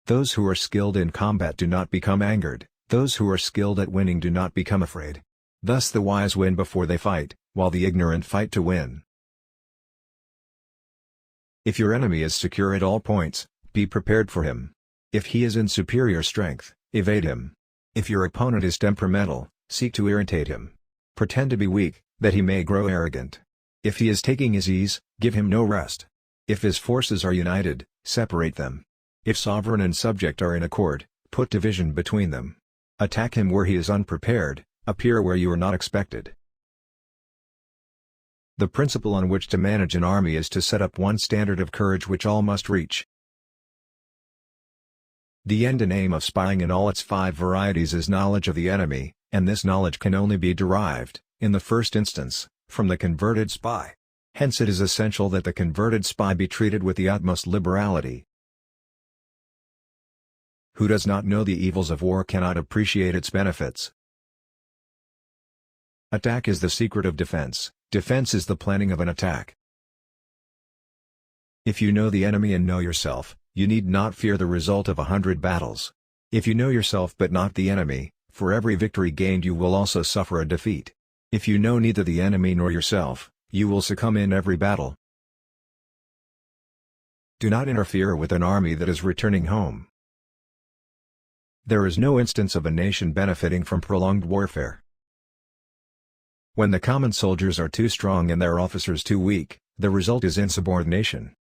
Those who are skilled in combat do not become angered, those who are skilled at winning do not become afraid. Thus the wise win before they fight, while the ignorant fight to win. If your enemy is secure at all points, be prepared for him. If he is in superior strength, evade him. If your opponent is temperamental, seek to irritate him. Pretend to be weak, that he may grow arrogant. If he is taking his ease, give him no rest. If his forces are united, separate them. If sovereign and subject are in accord, put division between them. Attack him where he is unprepared, appear where you are not expected. The principle on which to manage an army is to set up one standard of courage which all must reach. The end and aim of spying in all its 5 varieties is knowledge of the enemy, and this knowledge can only be derived, in the first instance, from the converted spy. Hence it is essential that the converted spy be treated with the utmost liberality. Who does not know the evils of war cannot appreciate its benefits. Attack is the secret of defense, defense is the planning of an attack. If you know the enemy and know yourself, you need not fear the result of 100 battles. If you know yourself but not the enemy, for every victory gained you will also suffer a defeat. If you know neither the enemy nor yourself, you will succumb in every battle. Do not interfere with an army that is returning home. There is no instance of a nation benefiting from prolonged warfare. When the common soldiers are too strong and their officers too weak, the result is insubordination.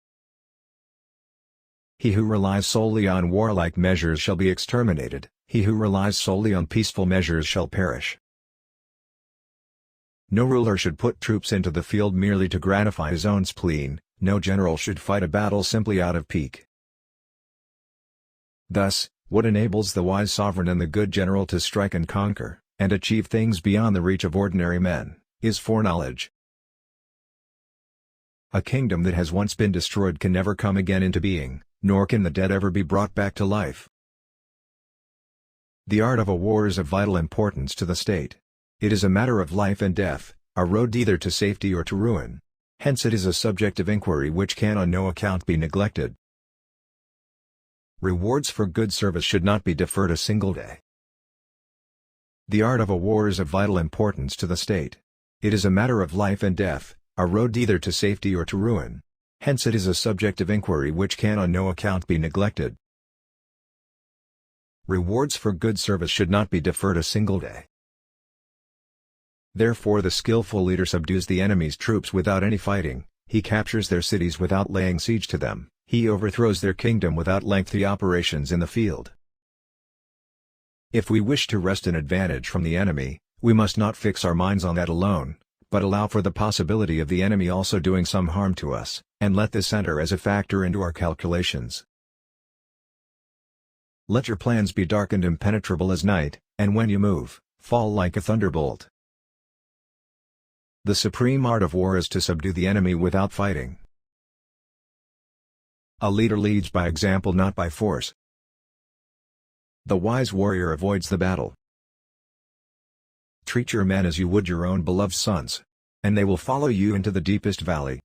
He who relies solely on warlike measures shall be exterminated, he who relies solely on peaceful measures shall perish. No ruler should put troops into the field merely to gratify his own spleen, no general should fight a battle simply out of pique. Thus, what enables the wise sovereign and the good general to strike and conquer, and achieve things beyond the reach of ordinary men, is foreknowledge. A kingdom that has once been destroyed can never come again into being, nor can the dead ever be brought back to life. The art of a war is of vital importance to the state. It is a matter of life and death, a road either to safety or to ruin. Hence it is a subject of inquiry which can on no account be neglected. Rewards for good service should not be deferred a single day. The art of a war is of vital importance to the state. It is a matter of life and death, a road either to safety or to ruin. Hence it is a subject of inquiry which can on no account be neglected. Rewards for good service should not be deferred a single day. Therefore the skillful leader subdues the enemy's troops without any fighting, he captures their cities without laying siege to them, he overthrows their kingdom without lengthy operations in the field. If we wish to wrest an advantage from the enemy, we must not fix our minds on that alone, but allow for the possibility of the enemy also doing some harm to us, and let this enter as a factor into our calculations. Let your plans be dark and impenetrable as night, and when you move, fall like a thunderbolt. The supreme art of war is to subdue the enemy without fighting. A leader leads by example, not by force. The wise warrior avoids the battle. Treat your men as you would your own beloved sons, and they will follow you into the deepest valley.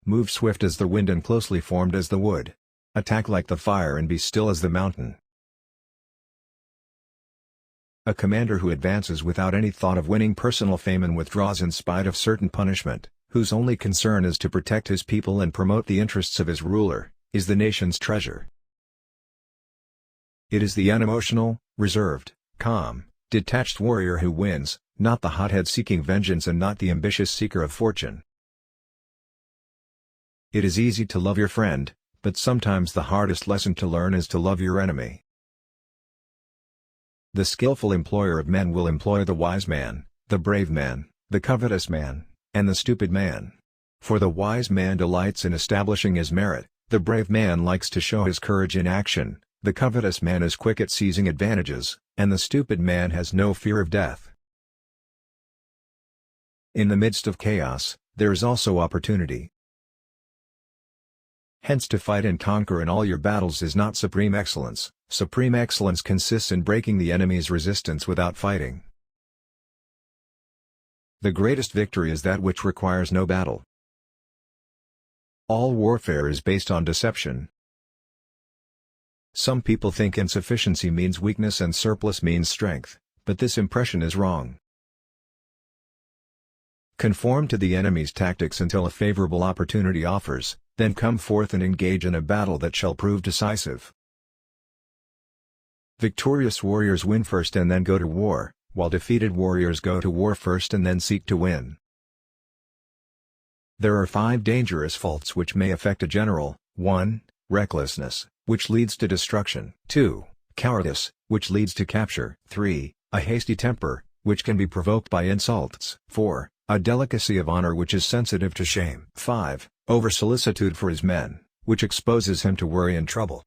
Move swift as the wind and closely formed as the wood. Attack like the fire and be still as the mountain. A commander who advances without any thought of winning personal fame and withdraws in spite of certain punishment, whose only concern is to protect his people and promote the interests of his ruler, is the nation's treasure. It is the unemotional, reserved, calm, detached warrior who wins, not the hothead seeking vengeance and not the ambitious seeker of fortune. It is easy to love your friend, but sometimes the hardest lesson to learn is to love your enemy. The skillful employer of men will employ the wise man, the brave man, the covetous man, and the stupid man. For the wise man delights in establishing his merit, the brave man likes to show his courage in action, the covetous man is quick at seizing advantages, and the stupid man has no fear of death. In the midst of chaos, there is also opportunity. Hence to fight and conquer in all your battles is not supreme excellence. Supreme excellence consists in breaking the enemy's resistance without fighting. The greatest victory is that which requires no battle. All warfare is based on deception. Some people think insufficiency means weakness and surplus means strength, but this impression is wrong. Conform to the enemy's tactics until a favorable opportunity offers, then come forth and engage in a battle that shall prove decisive. Victorious warriors win first and then go to war, while defeated warriors go to war first and then seek to win. There are 5 dangerous faults which may affect a general. 1. Recklessness, which leads to destruction. 2. Cowardice, which leads to capture. 3. A hasty temper, which can be provoked by insults. 4. A delicacy of honor which is sensitive to shame. 5. Over-solicitude for his men, which exposes him to worry and trouble.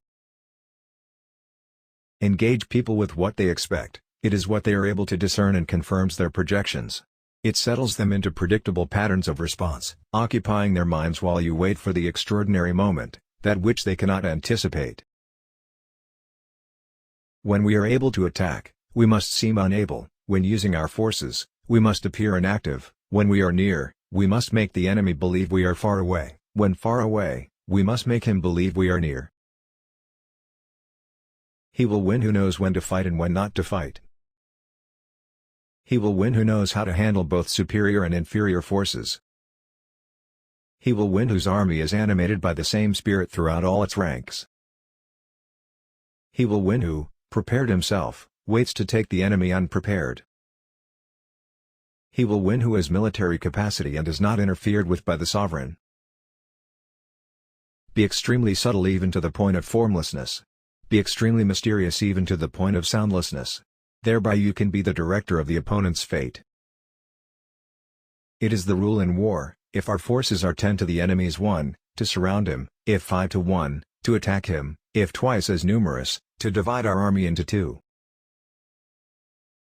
Engage people with what they expect. It is what they are able to discern and confirms their projections. It settles them into predictable patterns of response, occupying their minds while you wait for the extraordinary moment, that which they cannot anticipate. When we are able to attack, we must seem unable. When using our forces, we must appear inactive. When we are near, we must make the enemy believe we are far away. When far away, we must make him believe we are near. He will win who knows when to fight and when not to fight. He will win who knows how to handle both superior and inferior forces. He will win whose army is animated by the same spirit throughout all its ranks. He will win who, prepared himself, waits to take the enemy unprepared. He will win who has military capacity and is not interfered with by the sovereign. Be extremely subtle even to the point of formlessness. Be extremely mysterious even to the point of soundlessness. Thereby you can be the director of the opponent's fate. It is the rule in war, if our forces are 10 to the enemy's 1, to surround him; if 5 to 1, to attack him; if twice as numerous, to divide our army into 2.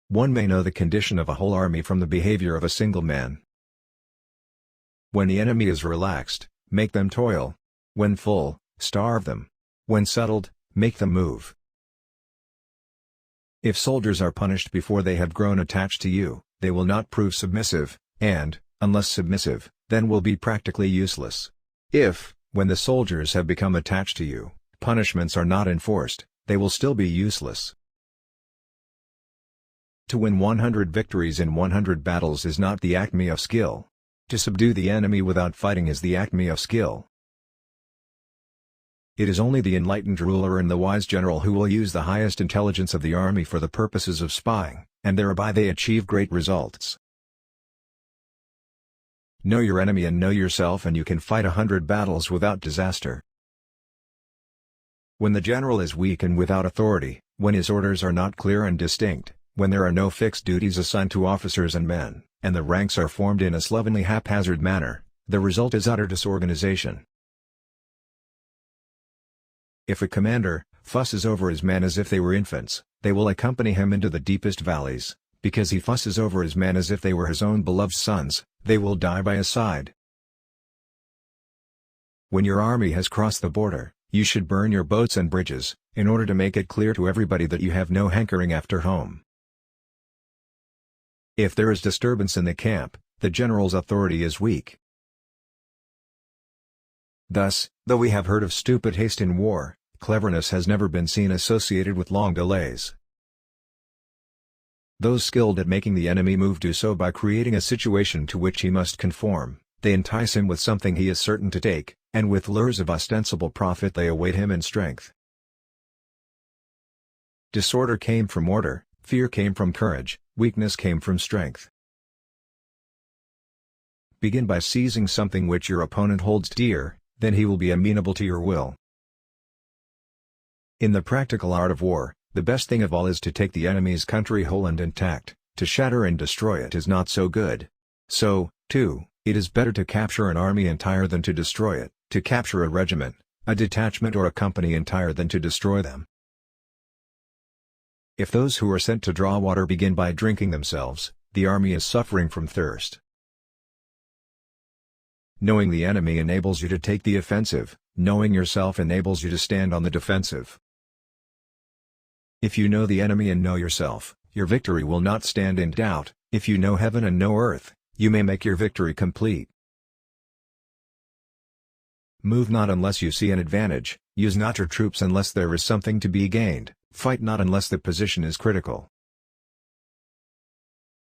One may know the condition of a whole army from the behavior of a single man. When the enemy is relaxed, make them toil. When full, starve them. When settled, make them move. If soldiers are punished before they have grown attached to you, they will not prove submissive, and, unless submissive, then will be practically useless. If, when the soldiers have become attached to you, punishments are not enforced, they will still be useless. To win 100 victories in 100 battles is not the acme of skill. To subdue the enemy without fighting is the acme of skill. It is only the enlightened ruler and the wise general who will use the highest intelligence of the army for the purposes of spying, and thereby they achieve great results. Know your enemy and know yourself and you can fight 100 battles without disaster. When the general is weak and without authority, when his orders are not clear and distinct, when there are no fixed duties assigned to officers and men, and the ranks are formed in a slovenly haphazard manner, the result is utter disorganization. If a commander fusses over his men as if they were infants, they will accompany him into the deepest valleys; because he fusses over his men as if they were his own beloved sons, they will die by his side. When your army has crossed the border, you should burn your boats and bridges, in order to make it clear to everybody that you have no hankering after home. If there is disturbance in the camp, the general's authority is weak. Thus, though we have heard of stupid haste in war, cleverness has never been seen associated with long delays. Those skilled at making the enemy move do so by creating a situation to which he must conform. They entice him with something he is certain to take, and with lures of ostensible profit they await him in strength. Disorder came from order, fear came from courage, weakness came from strength. Begin by seizing something which your opponent holds dear, then he will be amenable to your will. In the practical art of war, the best thing of all is to take the enemy's country whole and intact. To shatter and destroy it is not so good. So, too, it is better to capture an army entire than to destroy it, to capture a regiment, a detachment or a company entire than to destroy them. If those who are sent to draw water begin by drinking themselves, the army is suffering from thirst. Knowing the enemy enables you to take the offensive, knowing yourself enables you to stand on the defensive. If you know the enemy and know yourself, your victory will not stand in doubt. If you know heaven and know earth, you may make your victory complete. Move not unless you see an advantage, Use not your troops unless there is something to be gained, fight not unless the position is critical.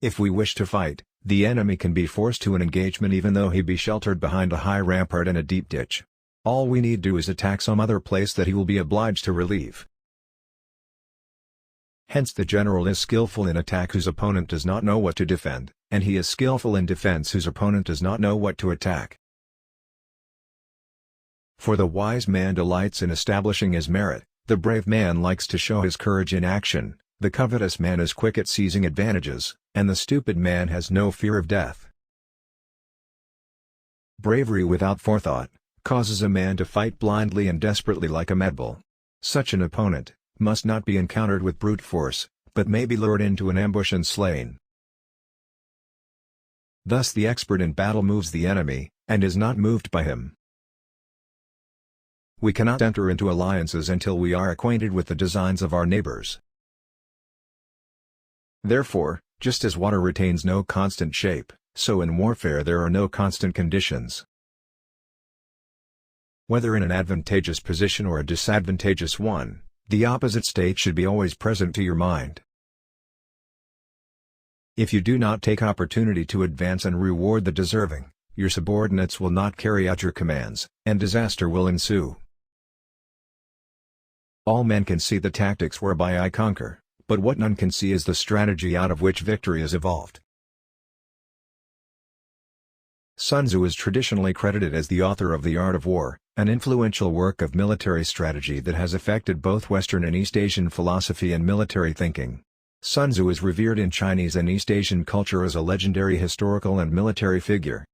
If we wish to fight, the enemy can be forced to an engagement even though he be sheltered behind a high rampart and a deep ditch. All we need do is attack some other place that he will be obliged to relieve. Hence the general is skillful in attack whose opponent does not know what to defend, and he is skillful in defense whose opponent does not know what to attack. For the wise man delights in establishing his merit, the brave man likes to show his courage in action, the covetous man is quick at seizing advantages, and the stupid man has no fear of death. Bravery without forethought causes a man to fight blindly and desperately like a madbull. Such an opponent must not be encountered with brute force, but may be lured into an ambush and slain. Thus the expert in battle moves the enemy, and is not moved by him. We cannot enter into alliances until we are acquainted with the designs of our neighbors. Therefore, just as water retains no constant shape, so in warfare there are no constant conditions. Whether in an advantageous position or a disadvantageous one, the opposite state should be always present to your mind. If you do not take opportunity to advance and reward the deserving, your subordinates will not carry out your commands, and disaster will ensue. All men can see the tactics whereby I conquer, but what none can see is the strategy out of which victory is evolved. Sun Tzu is traditionally credited as the author of The Art of War, an influential work of military strategy that has affected both Western and East Asian philosophy and military thinking. Sun Tzu is revered in Chinese and East Asian culture as a legendary historical and military figure.